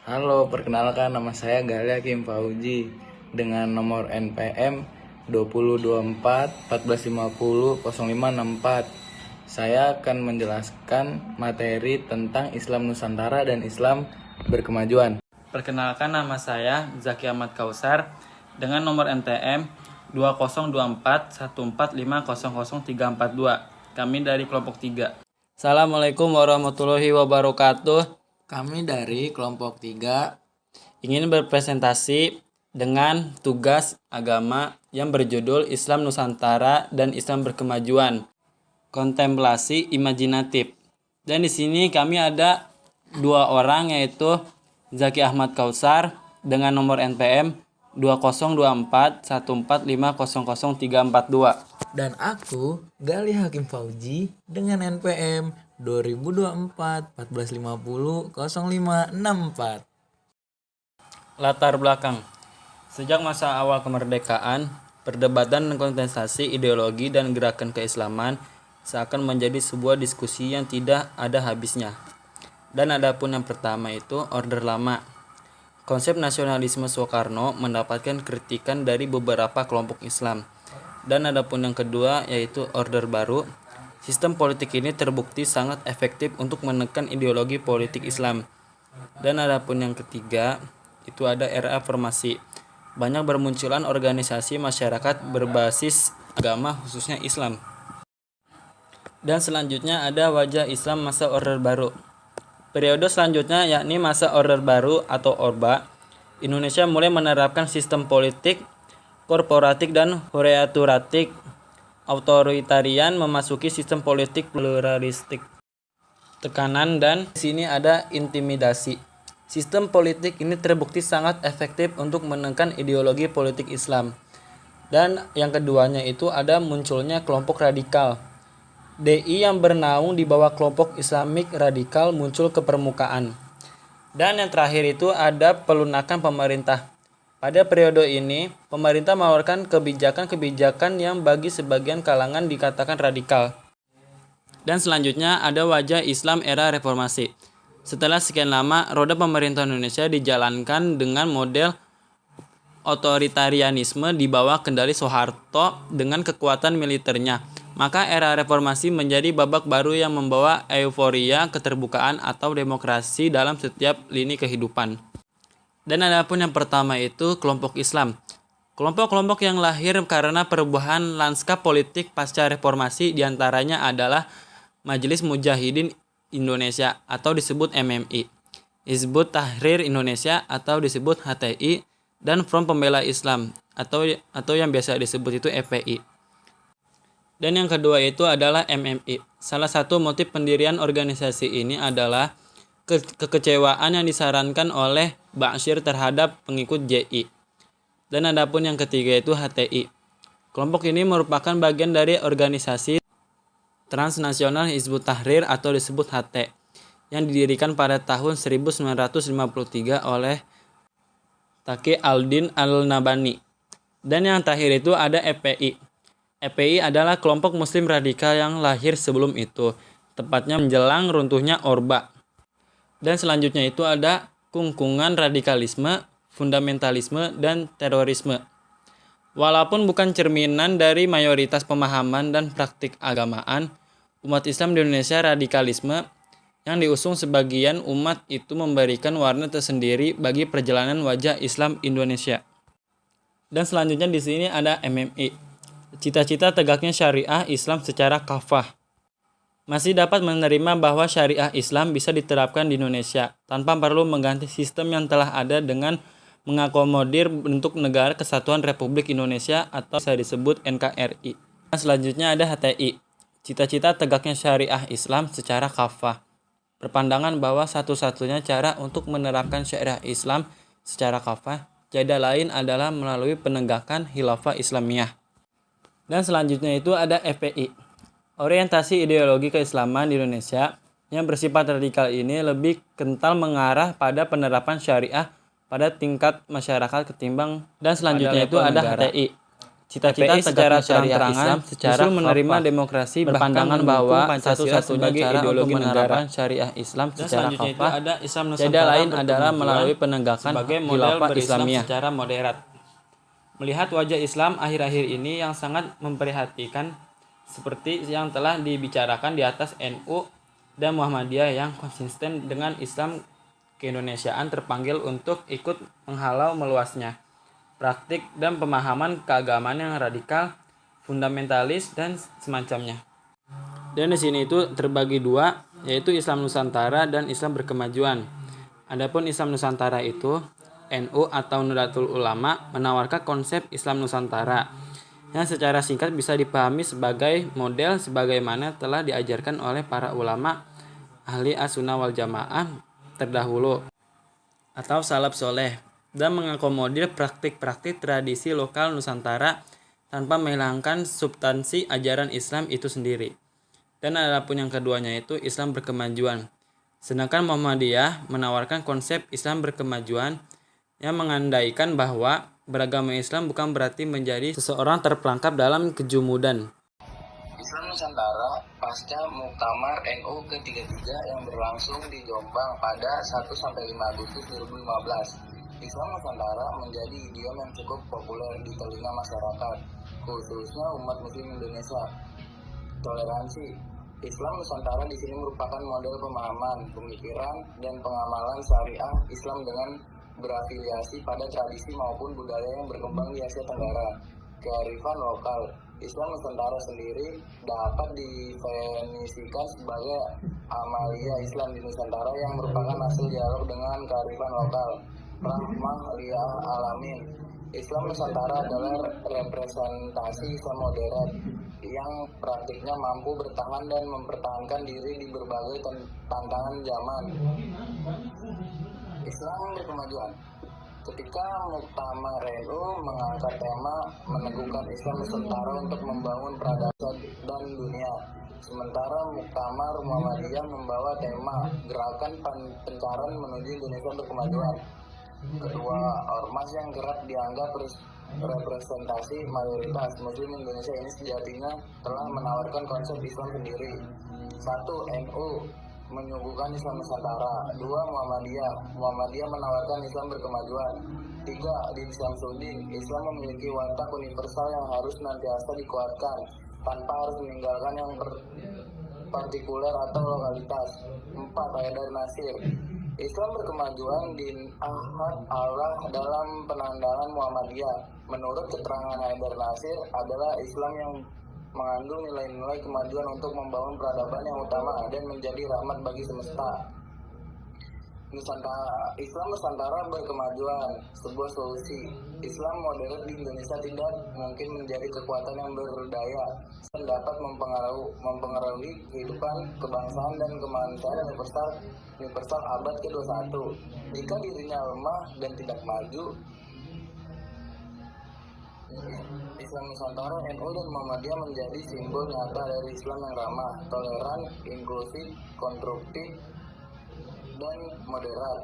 Halo, perkenalkan nama saya Gali Hakim Fauji dengan nomor NPM 2024 1450 0564. Saya akan menjelaskan materi tentang Islam Nusantara dan Islam berkemajuan. Perkenalkan, nama saya Zaki Ahmad Kausar dengan nomor NTM 202414500342. Kami dari kelompok 3. Assalamualaikum warahmatullahi wabarakatuh. Kami dari kelompok 3 Ingin berpresentasi dengan tugas agama yang berjudul Islam Nusantara dan Islam Berkemajuan. Kontemplasi imajinatif. Dan di sini kami ada dua orang, yaitu Zaki Ahmad Kausar dengan nomor NPM 202414500342. dan aku Gali Hakim Fauji dengan NPM 2024 1450 0564. Latar belakang. Sejak masa awal kemerdekaan, perdebatan dan kontestasi ideologi dan gerakan keislaman seakan menjadi sebuah diskusi yang tidak ada habisnya. Dan adapun yang pertama itu Orde Lama. Konsep nasionalisme Soekarno mendapatkan kritikan dari beberapa kelompok Islam. Dan adapun yang kedua yaitu Orde Baru. Sistem politik ini terbukti sangat efektif untuk menekan ideologi politik Islam. Dan adapun yang ketiga itu ada era reformasi. Banyak bermunculan organisasi masyarakat berbasis agama khususnya Islam. Dan selanjutnya ada wajah Islam masa Orde Baru. Periode selanjutnya yakni masa Orde Baru atau Orba. Indonesia mulai menerapkan sistem politik korporatik dan hierarkik otoritarian memasuki sistem politik pluralistik. Tekanan dan di sini ada intimidasi. Sistem politik ini terbukti sangat efektif untuk menekan ideologi politik Islam. Dan yang keduanya itu ada munculnya kelompok radikal. DI yang bernaung di bawah kelompok Islamik radikal muncul ke permukaan. Dan yang terakhir itu ada pelunakan pemerintah. Pada periode ini, pemerintah mengeluarkan kebijakan-kebijakan yang bagi sebagian kalangan dikatakan radikal. Dan selanjutnya ada wajah Islam era reformasi. Setelah sekian lama, roda pemerintahan Indonesia dijalankan dengan model otoritarianisme di bawah kendali Soeharto dengan kekuatan militernya. Maka era reformasi menjadi babak baru yang membawa euforia, keterbukaan atau demokrasi dalam setiap lini kehidupan. Dan adapun yang pertama itu kelompok Islam. Kelompok-kelompok yang lahir karena perubahan lanskap politik pasca reformasi diantaranya adalah Majelis Mujahidin Indonesia atau disebut MMI, Hizbut Tahrir Indonesia atau disebut HTI, dan Front Pembela Islam atau yang biasa disebut itu FPI. Dan yang kedua itu adalah MMI. Salah satu motif pendirian organisasi ini adalah kekecewaan yang disarankan oleh Ba'asyir terhadap pengikut JI. Dan adapun yang ketiga itu HTI. Kelompok ini merupakan bagian dari organisasi transnasional Hizbut Tahrir atau disebut HT yang didirikan pada tahun 1953 oleh Taqi al-Din al-Nabhani. Dan yang terakhir itu ada FPI. FPI adalah kelompok muslim radikal yang lahir sebelum itu, tepatnya menjelang runtuhnya Orba. Dan selanjutnya itu ada kungkungan radikalisme, fundamentalisme, dan terorisme. Walaupun bukan cerminan dari mayoritas pemahaman dan praktik agamaan, umat Islam di Indonesia radikalisme yang diusung sebagian umat itu memberikan warna tersendiri bagi perjalanan wajah Islam Indonesia. Dan selanjutnya di sini ada MMI. Cita-cita tegaknya syariah Islam secara kafah. Masih dapat menerima bahwa syariah Islam bisa diterapkan di Indonesia tanpa perlu mengganti sistem yang telah ada dengan mengakomodir bentuk negara kesatuan Republik Indonesia atau bisa disebut NKRI. Dan selanjutnya ada HTI. Cita-cita tegaknya syariah Islam secara kafah. Berpandangan bahwa satu-satunya cara untuk menerapkan syariah Islam secara kafah, tiada lain adalah melalui penegakan khilafah Islamiyah. Dan selanjutnya itu ada FPI. Orientasi ideologi keislaman di Indonesia yang bersifat radikal ini lebih kental mengarah pada penerapan syariah pada tingkat masyarakat ketimbang. Dan selanjutnya itu ada HTI. Cita-cita secara terang-terangan justru menerima demokrasi, berpandangan bahwa satu-satunya cara untuk menerapkan syariah Islam secara kafah tiada lain adalah melalui penegakan khilafah Islamiyah secara moderat. Melihat wajah Islam akhir-akhir ini yang sangat memprihatinkan seperti yang telah dibicarakan di atas, NU dan Muhammadiyah yang konsisten dengan Islam keindonesiaan terpanggil untuk ikut menghalau meluasnya praktik dan pemahaman keagamaan yang radikal, fundamentalis dan semacamnya. Dan di sini itu terbagi dua, yaitu Islam Nusantara dan Islam berkemajuan. Adapun Islam Nusantara itu, NU atau Nahdlatul Ulama menawarkan konsep Islam Nusantara yang secara singkat bisa dipahami sebagai model sebagaimana telah diajarkan oleh para ulama ahli as-sunnah wal jamaah terdahulu atau salaf soleh, dan mengakomodir praktik-praktik tradisi lokal Nusantara tanpa menghilangkan substansi ajaran Islam itu sendiri. Dan adapun yang keduanya itu Islam berkemajuan. Sedangkan Muhammadiyah menawarkan konsep Islam berkemajuan yang mengandaikan bahwa beragama Islam bukan berarti menjadi seseorang terperangkap dalam kejumudan. Islam Nusantara pasca Muktamar NU ke-33 yang berlangsung di Jombang pada 1-5 Agustus 2015. Islam Nusantara menjadi idiom yang cukup populer di telinga masyarakat, khususnya umat Muslim Indonesia. Toleransi. Islam Nusantara di sini merupakan model pemahaman, pemikiran, dan pengamalan syariah Islam dengan berafiliasi pada tradisi maupun budaya yang berkembang di Asia Tenggara. Kearifan lokal. Islam Nusantara sendiri dapat didefinisikan sebagai amalia Islam di Nusantara yang merupakan hasil dialog dengan kearifan lokal. Rahmah liyal alamin. Islam Nusantara adalah representasi Islam modern yang praktiknya mampu bertahan dan mempertahankan diri di berbagai tantangan zaman. Islam berkemajuan. Ketika Muktamar NU mengangkat tema meneguhkan Islam Nusantara untuk membangun peradaban dan dunia, sementara Muktamar Muhammadiyah membawa tema gerakan pencarian menuju Indonesia berkemajuan. Kedua ormas yang kerap dianggap representasi mayoritas Muslim Indonesia ini sejatinya telah menawarkan konsep Islam sendiri. 1. NU menyuguhkan Islam Nusantara. 2. Muhammadiyah menawarkan Islam berkemajuan. 3. Din Syamsuddin, Islam memiliki watak universal yang harus senantiasa dikuatkan tanpa harus meninggalkan yang partikuler atau lokalitas. 4. Haidar Nasir, Islam berkemajuan din ahad Allah dalam penandanan Muhammadiyah. Menurut keterangan Haidar Nasir adalah Islam yang mengandung nilai-nilai kemajuan untuk membangun peradaban yang utama dan menjadi rahmat bagi semesta. Islam Nusantara berkemajuan, sebuah solusi. Islam modern di Indonesia tidak mungkin menjadi kekuatan yang berdaya dan dapat mempengaruhi kehidupan kebangsaan dan kemanusiaan universal abad ke-21. Jika dirinya lemah dan tidak maju, Islam Nusantara, NU dan Muhammadiyah menjadi simbol nyata dari Islam yang ramah, toleran, inklusif, konstruktif, dan moderat.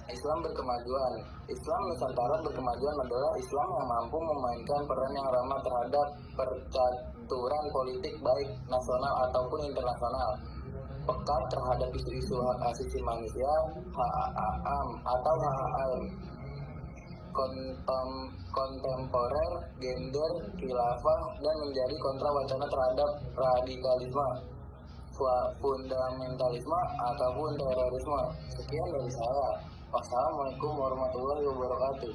Islam berkemajuan. Islam Nusantara berkemajuan adalah Islam yang mampu memainkan peran yang ramah terhadap percaturan politik baik nasional ataupun internasional, peka terhadap isu-isu hak asasi manusia, HAM atau HAM, kontemporer, gender, khilafah, dan menjadi kontra wacana terhadap radikalisme, fundamentalisme, ataupun terorisme. Sekian dari saya. Wassalamualaikum warahmatullahi wabarakatuh.